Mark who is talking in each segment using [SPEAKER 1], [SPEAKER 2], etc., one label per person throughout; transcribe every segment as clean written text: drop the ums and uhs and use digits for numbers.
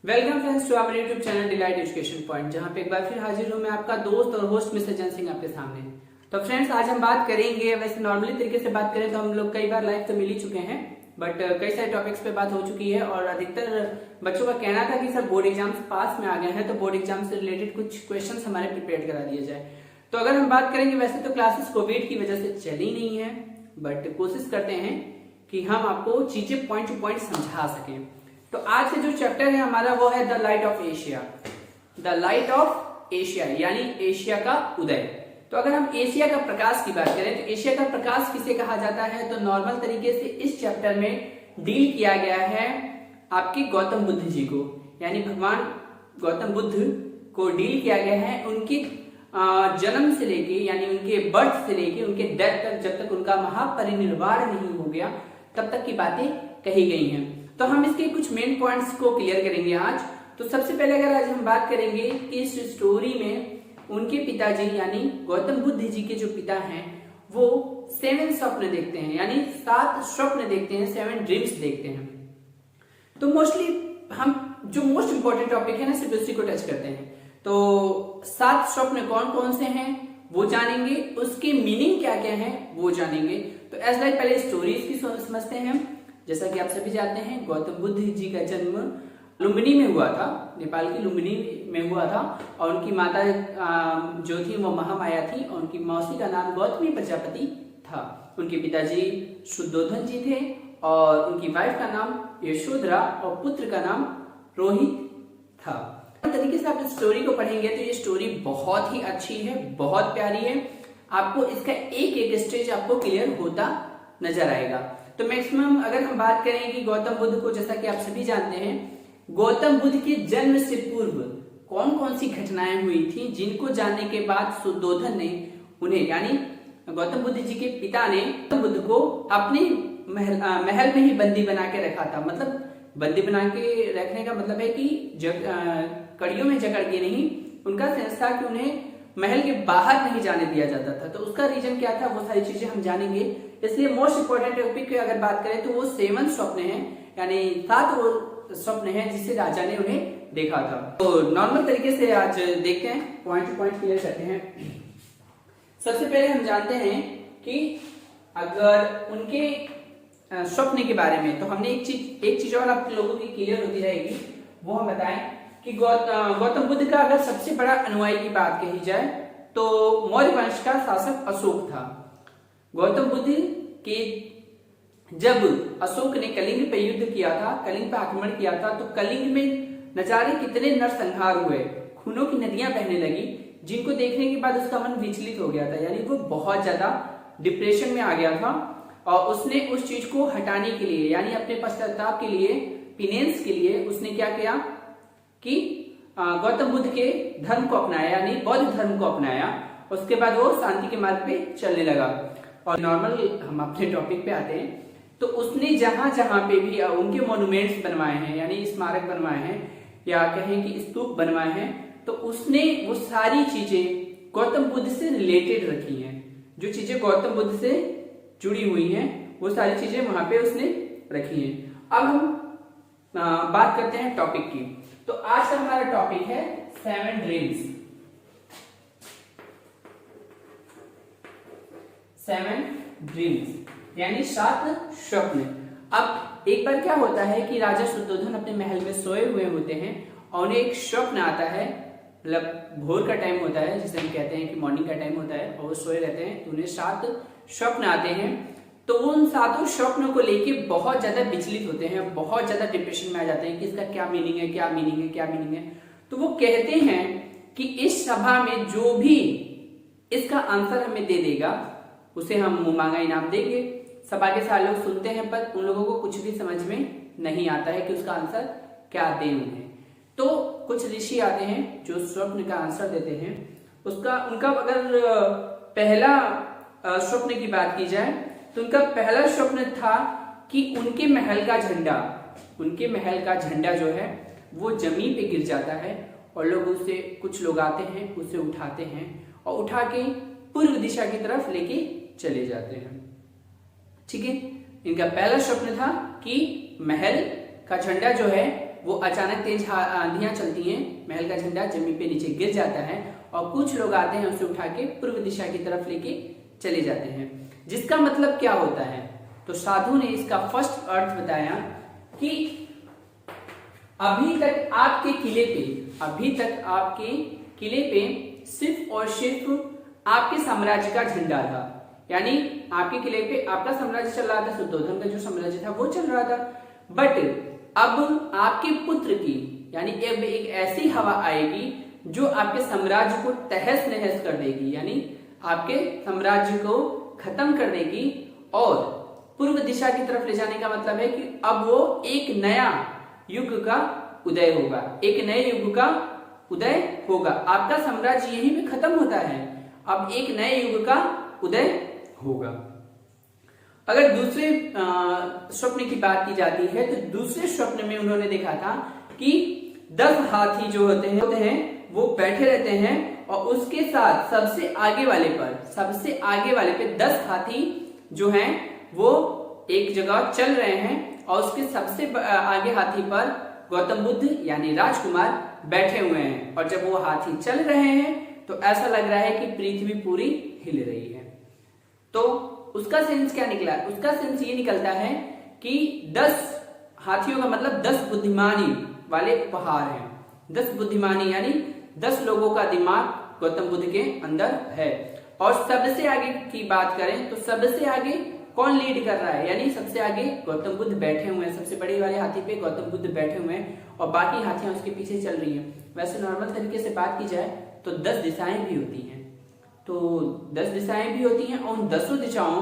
[SPEAKER 1] Welcome friends to our YouTube channel delight education point, जहां पे एक बार फिर हाजिर हूं मैं आपका दोस्त और होस्ट मिस्टर जन सिंह आपके सामने। तो फ्रेंड्स आज हम बात करेंगे, वैसे नॉर्मली तरीके से बात करें तो हम लोग कई बार लाइव तो मिल ही चुके हैं, बट कई सारे टॉपिक्स पे बात हो चुकी है और अधिकतर बच्चों का कहना था कि सर बोर्ड एग्जाम्स पास में आ गए हैं तो बोर्ड एग्जाम से रिलेटेड कुछ क्वेश्चन हमारे प्रिपेयर करा दिए जाए। तो अगर हम बात करेंगे, वैसे तो क्लासेस कोविड की वजह से चली नहीं है, बट कोशिश करते हैं कि हम आपको चीजें पॉइंट टू पॉइंट समझा सकें। तो आज से जो चैप्टर है हमारा वो है the light of Asia. The light of Asia यानी एशिया का उदय। तो अगर हम एशिया का प्रकाश की बात करें तो एशिया का प्रकाश किसे कहा जाता है, तो नॉर्मल तरीके से इस चैप्टर में डील किया गया है आपके गौतम बुद्ध जी को, यानी भगवान गौतम बुद्ध को डील किया गया है उनके जन्म से लेके, यानी उनके बर्थ से लेके उनके डेथ तक, जब तक उनका महापरिनिर्वाण नहीं हो गया तब तक की बातें कही गई हैं। तो हम इसके कुछ मेन पॉइंट्स को क्लियर करेंगे आज। तो सबसे पहले अगर आज हम बात करेंगे कि इस स्टोरी में उनके पिताजी यानी गौतम बुद्ध जी के जो पिता हैं वो 7 स्वप्न देखते हैं, यानी 7 स्वप्न देखते हैं, 7 ड्रीम्स देखते हैं। तो मोस्टली हम जो मोस्ट इंपॉर्टेंट टॉपिक है ना सिर्फ उसी को टच करते हैं। तो 7 स्वप्न कौन कौन से हैं वो जानेंगे, उसके मीनिंग क्या क्या है वो जानेंगे। तो एज लाइक पहले स्टोरीज की समझते हैं। जैसा कि आप सभी जानते हैं गौतम बुद्ध जी का जन्म लुम्बिनी में हुआ था, नेपाल की लुम्बिनी में हुआ था, और उनकी माता जो थी वो महामाया थी और उनकी मौसी का नाम गौतमी प्रजापति था। उनके पिताजी शुद्धोधन जी थे और उनकी वाइफ का नाम यशोधरा और पुत्र का नाम रोहित था। इस तरीके से आप इस स्टोरी को पढ़ेंगे तो ये स्टोरी बहुत ही अच्छी है, बहुत प्यारी है। आपको इसका एक एक स्टेज आपको क्लियर होता नजर आएगा। तो मैक्सिमम अगर हम बात करें कि गौतम बुद्ध को, जैसा कि आप सभी जानते हैं, गौतम बुद्ध के जन्म से पूर्व कौन कौन सी घटनाएं हुई थी जिनको जानने के बाद शुद्धोधन ने उन्हें, यानी गौतम बुद्ध जी के पिता ने गौतम बुद्ध को अपने महल में ही बंदी बना के रखा था। मतलब बंदी बना के रखने का मतलब है कि कड़ियों में जकड़ के नहीं, उनका सेंस था कि उन्हें महल के बाहर नहीं जाने दिया जाता था। तो उसका रीजन क्या था वो सारी चीजें हम जानेंगे। इसलिए मोस्ट इंपोर्टेंट टॉपिक की अगर बात करें तो वो 7 स्वप्न हैं, यानी 7 वो स्वप्न हैं जिससे राजा ने उन्हें देखा था। तो नॉर्मल तरीके से आज देखते हैं, पॉइंट टू पॉइंट क्लियर करते हैं। सबसे पहले हम जानते हैं कि अगर उनके स्वप्न के बारे में, तो हमने एक चीज और आप लोगों की क्लियर होती रहेगी, वो हम बताएं कि गौतम बुद्ध का अगर सबसे बड़ा अनुयायी की बात कही जाए तो मौर्य वंश का शासक अशोक था। गौतम बुद्ध के जब अशोक ने कलिंग पे युद्ध किया था, कलिंग पे आक्रमण किया था, तो कलिंग में न जाने कितने नरसंहार हुए, खूनों की नदियां बहने लगी, जिनको देखने के बाद उसका मन विचलित हो गया था, यानी वो बहुत ज्यादा डिप्रेशन में आ गया था। और उसने उस चीज को हटाने के लिए, यानी अपने पश्चाताप के लिए, पिनेंस के लिए उसने क्या किया कि गौतम बुद्ध के धर्म को अपनाया, यानी बौद्ध धर्म को अपनाया। उसके बाद वो शांति के मार्ग पे चलने लगा। और नॉर्मल हम अपने टॉपिक पे आते हैं, तो उसने जहां जहां पे भी उनके मॉन्यूमेंट्स बनवाए हैं, यानी स्मारक बनवाए हैं या कहें कि स्तूप बनवाए हैं, तो उसने वो सारी चीजें गौतम बुद्ध से रिलेटेड रखी हैं। जो चीजें गौतम बुद्ध से जुड़ी हुई हैं वो सारी चीजें वहां पे उसने रखी हैं। अब हम बात करते हैं टॉपिक की। तो आज का हमारा टॉपिक है 7 ड्रीम्स। 7 ड्रीम्स यानी 7 स्वप्न। अब एक बार क्या होता है कि राजा शुद्धोधन अपने महल में सोए हुए होते हैं और उन्हें एक स्वप्न आता है, मतलब भोर का टाइम होता है जिसे हम कहते हैं कि मॉर्निंग का टाइम होता है, और वो सोए रहते हैं, तो उन्हें 7 स्वप्न आते हैं। तो उन 7 स्वप्नों को लेके बहुत ज्यादा विचलित होते हैं, बहुत ज्यादा डिप्रेशन में आ जाते हैं कि इसका क्या मीनिंग है, क्या मीनिंग है, क्या मीनिंग है। तो वो कहते हैं कि इस सभा में जो भी इसका आंसर हमें दे देगा उसे हम मुंह मांगा इनाम देंगे। सभा के सारे लोग सुनते हैं पर उन लोगों को कुछ भी समझ में नहीं आता है कि उसका आंसर क्या दें उन्हें। तो कुछ ऋषि आते हैं जो स्वप्न का आंसर देते हैं। उनका अगर पहला स्वप्न की बात की जाए तो उनका पहला स्वप्न था कि उनके महल का झंडा जो है वो जमीन पे गिर जाता है और कुछ लोग आते हैं, उसे उठाते हैं और उठा के पूर्व दिशा की तरफ लेके चले जाते हैं। ठीक है, इनका पहला स्वप्न था कि महल का झंडा जो है वो अचानक तेज आंधियां चलती हैं, महल का झंडा जमीन पे नीचे गिर जाता है और कुछ लोग आते हैं उसे उठा के पूर्व दिशा की तरफ लेके चले जाते हैं। जिसका मतलब क्या होता है, तो साधु ने इसका फर्स्ट अर्थ बताया कि अभी तक आपके किले पे सिर्फ और सिर्फ आपके साम्राज्य का झंडा था, यानी आपके किले पे आपका साम्राज्य चल रहा था, शुद्धोधन का जो साम्राज्य था वो चल रहा था। बट अब आपके पुत्र की, यानी अब एक ऐसी हवा आएगी जो आपके साम्राज्य को तहस नहस कर देगी, यानी आपके साम्राज्य को खत्म कर देगी और पूर्व दिशा की तरफ ले जाने का मतलब है कि अब वो एक नया युग का उदय होगा, एक नए युग का उदय होगा। आपका साम्राज्य यहीं पे खत्म होता है, अब एक नए युग का उदय होगा। अगर दूसरे स्वप्न की बात की जाती है तो दूसरे स्वप्न में उन्होंने देखा था कि 10 हाथी जो होते हैं वो बैठे रहते हैं और उसके साथ सबसे आगे वाले पे 10 हाथी जो हैं वो एक जगह चल रहे हैं और उसके सबसे आगे हाथी पर गौतम बुद्ध यानी राजकुमार बैठे हुए हैं। और जब वो हाथी चल रहे हैं तो ऐसा लग रहा है कि पृथ्वी पूरी हिल रही है। तो उसका सेंस क्या निकला? उसका सेंस ये निकलता है कि 10 हाथियों का मतलब 10 बुद्धिमानी वाले पहाड़ हैं। 10 बुद्धिमानी यानी 10 लोगों का दिमाग गौतम बुद्ध के अंदर है। और सबसे आगे की बात करें तो सबसे आगे कौन लीड कर रहा है, यानी सबसे आगे गौतम बुद्ध बैठे हुए हैं, सबसे बड़े वाले हाथी पे गौतम बुद्ध बैठे हुए हैं और बाकी हाथियां उसके पीछे चल रही हैं। वैसे नॉर्मल तरीके से बात की जाए तो 10 दिशाएं भी होती हैं, तो 10 दिशाएं भी होती हैं और उन 10 दिशाओं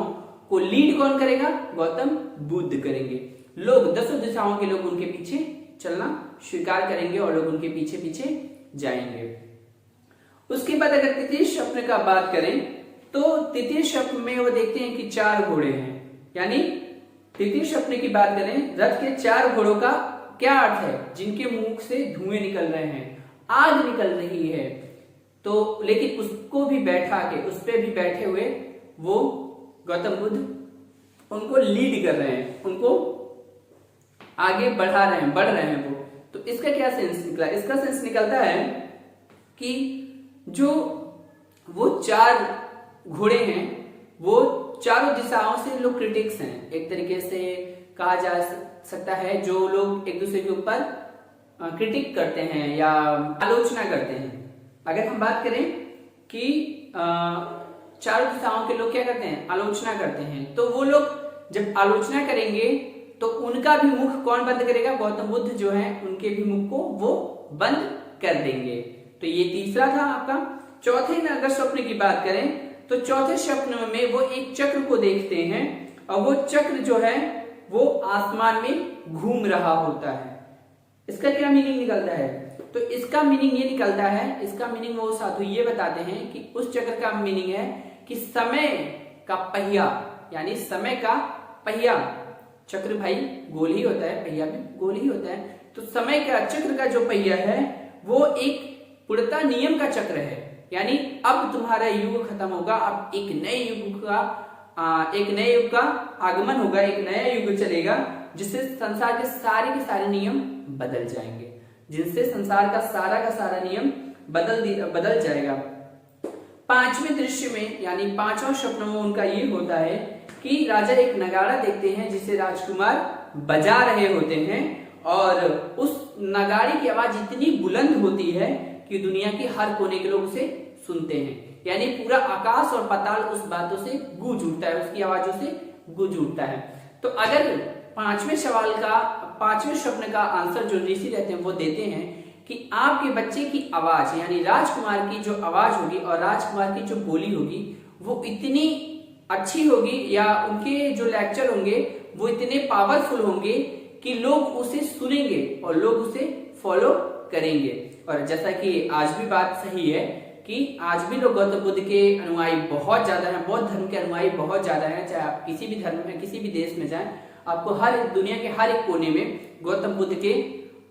[SPEAKER 1] को लीड कौन करेगा? गौतम बुद्ध करेंगे। लोग 10 दिशाओं के लोग उनके पीछे चलना स्वीकार करेंगे और लोग उनके पीछे पीछे जाएंगे। उसके बाद अगर तृतीय स्वप्न का बात करें तो तृतीय स्वप्न में वो देखते हैं कि 4 घोड़े हैं, यानी तृतीय स्वप्न की बात करें रथ के 4 घोड़ों का क्या अर्थ है? जिनके मुंह से धुएं निकल रहे हैं, आग निकल रही है। तो लेकिन उसको भी बैठा के, उस पे भी बैठे हुए वो गौतम बुद्ध उनको लीड कर रहे हैं, उनको आगे बढ़ रहे हैं वो। तो इसका क्या सेंस निकला? इसका सेंस निकलता है कि जो वो 4 घोड़े हैं वो चारों दिशाओं से लोग क्रिटिक्स हैं, एक तरीके से कहा जा सकता है, जो लोग एक दूसरे के ऊपर क्रिटिक करते हैं या आलोचना करते हैं। अगर हम बात करें कि चारों दिशाओं के लोग क्या करते हैं? आलोचना करते हैं। तो वो लोग जब आलोचना करेंगे तो उनका भी मुख कौन बंद करेगा? गौतम बुद्ध जो है उनके भी मुख को वो बंद कर देंगे। तो ये तीसरा था आपका। चौथे अगर स्वप्न की बात करें तो चौथे स्वप्न में वो एक चक्र को देखते हैं और वो चक्र जो है वो आसमान में घूम रहा होता है। इसका क्या मीनिंग निकलता है? तो इसका मीनिंग ये निकलता है, इसका मीनिंग वो साधु ये बताते हैं कि उस चक्र का मीनिंग है कि समय का पहिया, यानी समय का पहिया, चक्र भाई गोल ही होता है, पहिया भी गोल ही होता है। तो समय का चक्र का जो पहिया है वो एक पूर्णता नियम का चक्र है, यानी अब तुम्हारा युग खत्म होगा, अब एक नए युग का आगमन होगा, एक नया युग चलेगा जिससे संसार के सारे नियम बदल जाएंगे, जिससे संसार का सारा नियम बदल जाएगा। 5वें दृश्य में यानी 5वां स्वप्न में उनका ये होता है कि राजा एक नगाड़ा देखते हैं जिसे राजकुमार बजा रहे होते हैं और उस नगाड़े की आवाज इतनी बुलंद होती है कि दुनिया के हर कोने के लोग उसे सुनते हैं, यानी पूरा आकाश और पाताल उस बातों से गूंज उठता है, उसकी आवाजों से गूंज उठता है। तो अगर 5वें स्वप्न का आंसर जो ऋषि रहते हैं वो देते हैं कि आपके बच्चे की आवाज यानी राजकुमार की जो आवाज होगी और राजकुमार की जो बोली होगी वो इतनी अच्छी होगी या उनके जो लेक्चर होंगे वो इतने पावरफुल होंगे कि लोग उसे सुनेंगे और लोग उसे फॉलो करेंगे। और जैसा कि आज भी बात सही है कि आज भी लोग गौतम बुद्ध के अनुयायी बहुत ज्यादा हैं, बौद्ध धर्म के अनुयायी बहुत ज्यादा हैं। चाहे आप किसी भी धर्म में किसी भी देश में जाएं, आपको दुनिया के हर एक कोने में गौतम बुद्ध के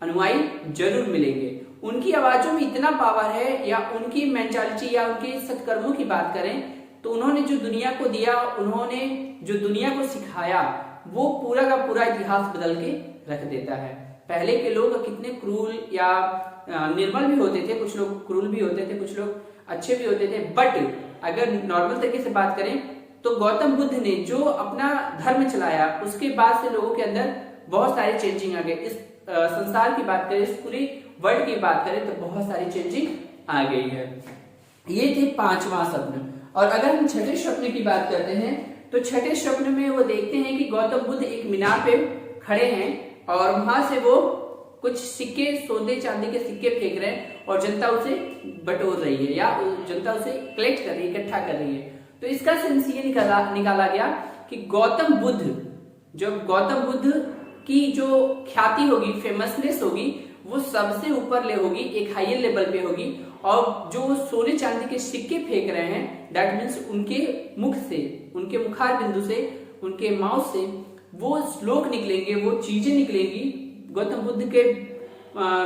[SPEAKER 1] अनुयायी जरूर मिलेंगे। उनकी आवाजों में इतना पावर है, या उनकी मेंटालिटी या उनके सत्कर्मों की बात करें तो उन्होंने जो दुनिया को दिया, उन्होंने जो दुनिया को सिखाया वो पूरा का पूरा इतिहास बदल के रख देता है। पहले के लोग कितने क्रूर या निर्मल भी होते थे, कुछ लोग क्रूर भी होते थे, कुछ लोग अच्छे भी होते थे। बट अगर नॉर्मल तरीके से बात करें तो गौतम बुद्ध ने जो अपना धर्म चलाया उसके बाद से लोगों के अंदर बहुत सारे चेंजिंग आ गए। इस संसार की बात करें, इस पूरी वर्ल्ड की बात करें तो बहुत सारी चेंजिंग आ गई है। ये थे 5वां स्वप्न। और अगर हम छठे स्वप्न की बात करते हैं तो छठे स्वप्न में वो देखते हैं कि गौतम बुद्ध एक मीनार पे खड़े हैं और वहां से वो कुछ सिक्के, सोने चांदी के सिक्के फेंक रहे हैं और जनता उसे बटोर रही है या जनता उसे कलेक्ट कर रही है, इकट्ठा कर रही है। तो इसका सेंस ये निकाला गया कि गौतम बुद्ध की जो ख्याति होगी, फेमसनेस होगी, वो सबसे ऊपर ले होगी, एक हायर लेवल पे होगी। और जो सोने चांदी के सिक्के फेंक रहे हैं, दैट मीन्स उनके मुख से, उनके मुखार बिंदु से, उनके माउथ से वो श्लोक निकलेंगे, वो चीजें निकलेंगी, गौतम बुद्ध के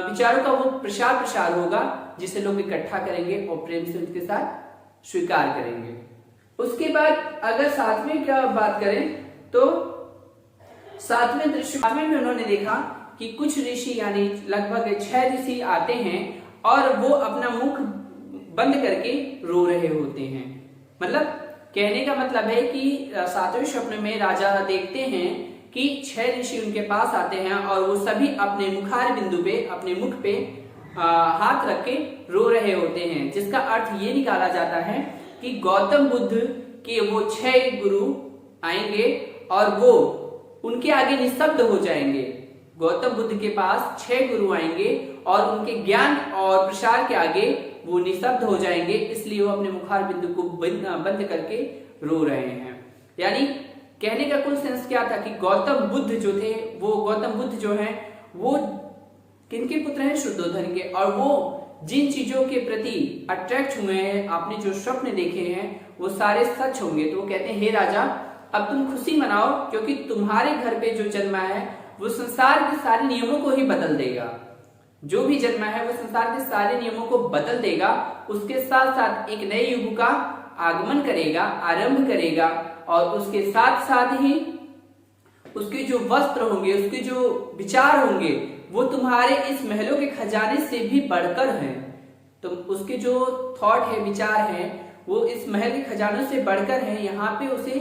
[SPEAKER 1] विचारों का वो प्रसार होगा, जिसे लोग इकट्ठा करेंगे और प्रेम से उनके साथ स्वीकार करेंगे। उसके बाद अगर 7वें का बात करें तो 7वें दृश्य में उन्होंने देखा कि कुछ ऋषि यानी लगभग 6 ऋषि आते हैं और वो अपना मुख बंद करके रो रहे होते हैं। मतलब कहने का मतलब है कि 7वें स्वप्न में राजा देखते हैं कि 6 ऋषि उनके पास आते हैं और वो सभी अपने मुखार बिंदु पे, अपने मुख पे हाथ रख के रो रहे होते हैं, जिसका अर्थ ये निकाला जाता है कि गौतम बुद्ध के वो 6 गुरु आएंगे और वो उनके आगे निस्तब्ध हो जाएंगे। गौतम बुद्ध के पास 6 गुरु आएंगे और उनके ज्ञान और प्रसार के आगे वो निस्तब्ध हो जाएंगे, इसलिए वो अपने मुखार बिंदु को बंद करके रो रहे हैं। यानी कहने का कुल सेंस क्या था कि गौतम बुद्ध जो थे, वो गौतम बुद्ध जो हैं वो किनके पुत्र हैं? शुद्धोधन के। और वो जिन चीजों के प्रति अट्रैक्ट हुए हैं, आपने जो स्वप्न देखे हैं वो सारे सच होंगे। तो वो कहते हैं, हे राजा, अब तुम खुशी मनाओ क्योंकि तुम्हारे घर पे जो जन्मा है वो संसार के सारे नियमों को ही बदल देगा। जो भी जन्मा है वो संसार के सारे नियमों को बदल देगा, उसके साथ साथ एक नए युग का आगमन करेगा, आरंभ करेगा। और उसके साथ साथ ही उसके जो वस्त्र होंगे, उसके जो विचार होंगे, वो तुम्हारे इस महलों के खजाने से भी बढ़कर हैं। तो उसके जो थॉट है, विचार है, वो इस महल के खजानों से बढ़कर हैं। यहाँ पे उसे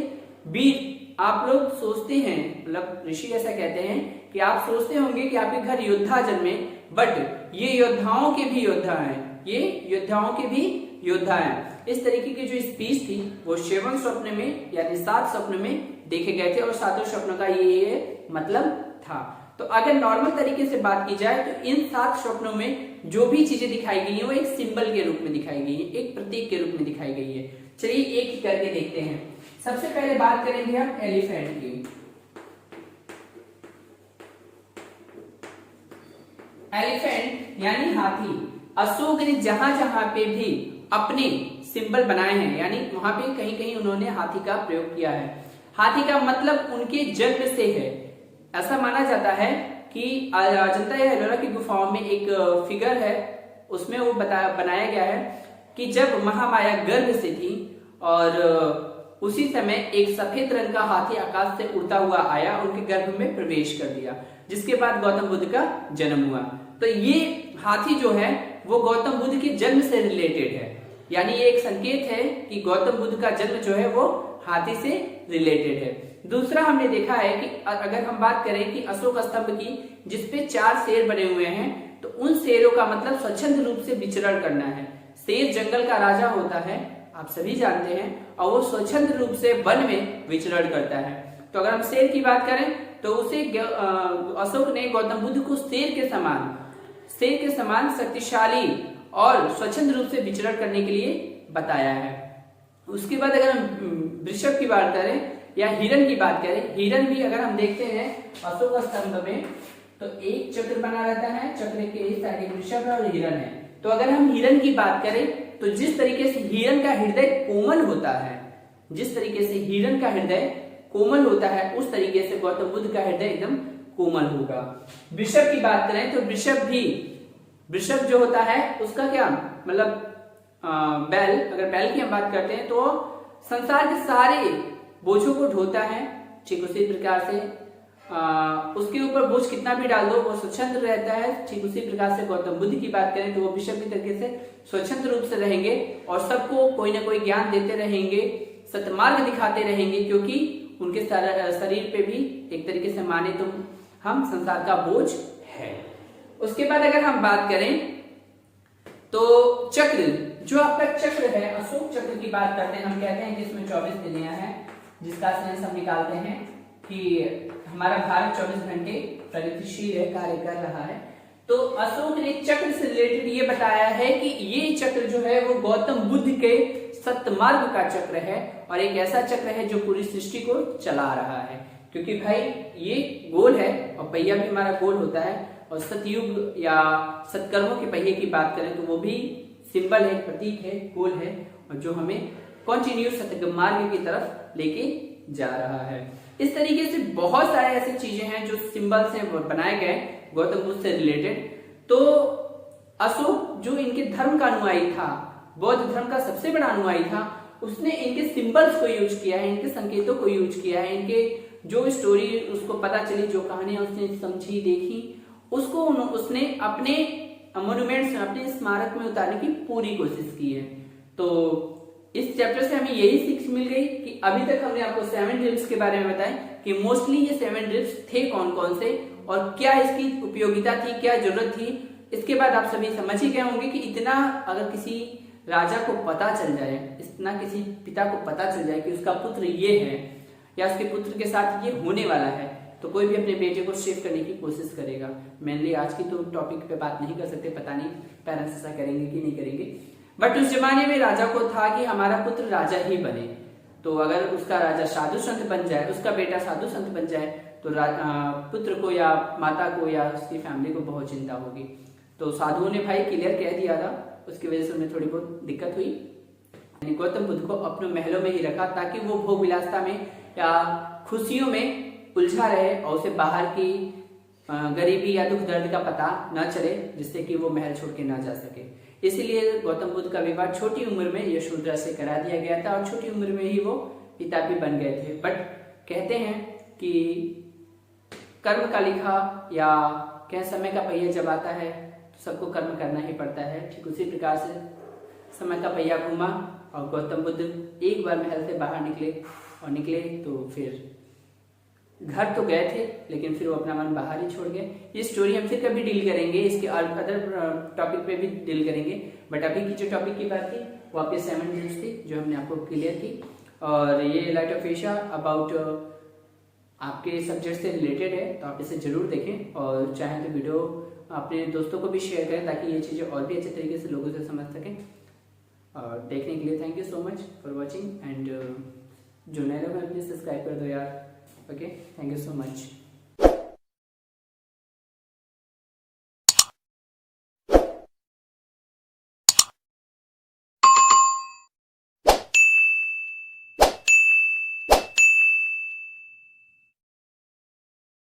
[SPEAKER 1] वीर, आप लोग सोचते हैं, मतलब ऋषि ऐसा कहते हैं कि आप सोचते होंगे कि आपके घर योद्धा जन्मे, बट ये योद्धाओं के भी योद्धा हैं, ये योद्धाओं के भी योद्धा हैं। इस तरीके की जो स्पीच थी वो 7वें स्वप्न में यानी 7 स्वप्न में देखे गए थे और 7वें स्वप्न का ये मतलब था। तो अगर नॉर्मल तरीके से बात की जाए तो इन 7 स्वप्नों में जो भी चीजें दिखाई गई है वो एक सिंबल के रूप में दिखाई गई है, एक प्रतीक के रूप में दिखाई गई है। चलिए एक ही करके देखते हैं। सबसे पहले बात करेंगे हम एलिफेंट की। एलिफेंट यानी हाथी। अशोक ने जहां जहां पे भी अपने सिंबल बनाए हैं, यानी वहां पे कहीं कहीं उन्होंने हाथी का प्रयोग किया है। हाथी का मतलब उनके जन्म से है। ऐसा माना जाता है कि अजंता या एलोरा की गुफाओं में एक फिगर है, उसमें वो बनाया गया है कि जब महामाया गर्भ से थी और उसी समय एक सफेद रंग का हाथी आकाश से उड़ता हुआ आया, उनके गर्भ में प्रवेश कर दिया, जिसके बाद गौतम बुद्ध का जन्म हुआ। तो ये हाथी जो है वो गौतम बुद्ध के जन्म से रिलेटेड है, यानी ये एक संकेत है कि गौतम बुद्ध का जन्म जो है वो हाथी से रिलेटेड है। दूसरा हमने देखा है कि अगर हम बात करें कि अशोक स्तंभ की, जिसपे 4 शेर बने हुए हैं, तो उन शेरों का मतलब स्वच्छंद रूप से विचरण करना है। शेर जंगल का राजा होता है, आप सभी जानते हैं, और वो स्वच्छंद रूप से वन में विचरण करता है। तो अगर हम शेर की बात करें तो उसे अशोक ने गौतम बुद्ध को शेर के समान शक्तिशाली और स्वच्छंद रूप से विचरण करने के लिए बताया है। उसके बाद अगर हम वृषभ की बात करें या हिरण की बात करें, हिरण भी अगर हम देखते हैं अशोक स्तंभ में तो एक चक्र बना रहता है, चक्र के इस साइड एक वृषभ है और हिरण है। तो अगर हम हिरण की बात करें तो जिस तरीके से हिरण का हृदय कोमल होता है, जिस तरीके से हिरण का हृदय कोमल होता है, उस तरीके से गौतम बुद्ध का हृदय एकदम कोमल होगा। वृषभ की बात करें तो वृषभ जो होता है उसका क्या मतलब बैल, अगर बैल की हम बात करते हैं तो संसार के सारे बोझों को ढोता है, ठीक उसी प्रकार से उसके ऊपर बोझ कितना भी डाल दो वो स्वच्छंद रहता है। ठीक उसी प्रकार से गौतम बुद्ध की बात करें तो वो भी सभी तरीके से स्वच्छंद रूप से रहेंगे और सबको कोई ना कोई ज्ञान देते रहेंगे, सत्मार्ग दिखाते रहेंगे, क्योंकि उनके शरीर पे भी एक तरीके से माने तो हम संसार का बोझ है। उसके बाद अगर हम बात करें तो चक्र, जो आपका चक्र है अशोक चक्र की बात करते हैं। हम कहते हैं कि इसमें 24 तिथियां हैं, जिसका सेंस हम निकालते हैं कि हमारा भारत 24 घंटे प्रगतिशील है, कार्य कर रहा है। तो अशोक ने चक्र से रिलेटेड ये बताया है कि ये चक्र जो है वो गौतम बुद्ध के सत्मार्ग का चक्र है और एक ऐसा चक्र है जो पूरी सृष्टि को चला रहा है। क्योंकि भाई ये गोल है और पहिया भी हमारा गोल होता है, और सतयुग या सत्कर्मों के पहिए की बात करें तो वो भी सिंबल है, प्रतीक है, गोल है, और जो हमें कॉन्टिन्यूस सत्मार्ग की तरफ लेके जा रहा है। इस तरीके से बहुत सारे ऐसी चीजें हैं जो सिंबल से बनाए गए गौतम बुद्ध से रिलेटेड। तो अशोक जो इनके धर्म का अनुयायी था, बौद्ध धर्म का सबसे बड़ा अनुयायी था, उसने इनके सिंबल्स को यूज किया है, इनके संकेतों को यूज किया है, इनके जो स्टोरी उसको पता चली, जो कहानियां उसने समझी देखी, उसको उसने अपने मोन्यूमेंट्स में, अपने स्मारक में उतारने की पूरी कोशिश की है। तो इस चैप्टर से हमें यही सीख मिल गई कि अभी तक हमने आपको 7 ड्रिल्स के बारे में बताया कि मोस्टली ये 7 ड्रिल्स थे कौन कौन से और क्या इसकी उपयोगिता थी, क्या जरूरत थी। इसके बाद आप सभी समझ ही गए होंगे कि इतना अगर किसी राजा को पता चल जाए, इतना किसी पिता को पता चल जाए कि उसका पुत्र ये है या उसके पुत्र के साथ ये होने वाला है, तो कोई भी अपने बेटे को शिफ्ट करने की कोशिश करेगा। मेनली आज की तो टॉपिक पे बात नहीं कर सकते, पता नहीं पेरेंट्स ऐसा करेंगे कि नहीं करेंगे, बट उस जमाने में राजा को था कि हमारा पुत्र राजा ही बने। तो अगर उसका राजा साधु संत बन जाए, उसका बेटा साधु संत बन जाए, तो पुत्र को या माता को या उसकी फैमिली को बहुत चिंता होगी। तो साधुओं ने भाई क्लियर कह दिया था, उसकी वजह से उन्हें थोड़ी बहुत दिक्कत हुई। यानी गौतम बुद्ध को अपने महलों में ही रखा ताकि वो भोग विलासता में या खुशियों में उलझा रहे और उसे बाहर की गरीबी या दुख दर्द का पता न चले, जिससे कि वो महल छोड़ के ना जा सके। इसीलिए गौतम बुद्ध का विवाह छोटी उम्र में यशोधरा से करा दिया गया था और छोटी उम्र में ही वो पिता भी बन गए थे। बट कहते हैं कि कर्म का लिखा या कह समय का पहिया जब आता है तो सबको कर्म करना ही पड़ता है। ठीक उसी प्रकार से समय का पहिया घूमा और गौतम बुद्ध एक बार महल से बाहर निकले तो फिर घर तो गए थे लेकिन फिर वो अपना मन बाहर ही छोड़ गए। ये स्टोरी हम फिर कभी डील करेंगे, इसके अदर टॉपिक पे भी डील करेंगे। बट अभी की जो टॉपिक की बात थी वो आपके 7 ड्रिल्स थी जो हमने आपको क्लियर की, और ये लाइट ऑफ एशिया अबाउट आपके सब्जेक्ट से रिलेटेड है, तो आप इसे जरूर देखें और चाहें तो वीडियो अपने दोस्तों को भी शेयर करें ताकि ये चीज़ें और भी अच्छे तरीके से लोगों से समझ सकें। और देखने के लिए thank you so much for watching, and जो नए लोग हैं प्लीज सब्सक्राइब कर दो यार। Okay, thank you so much.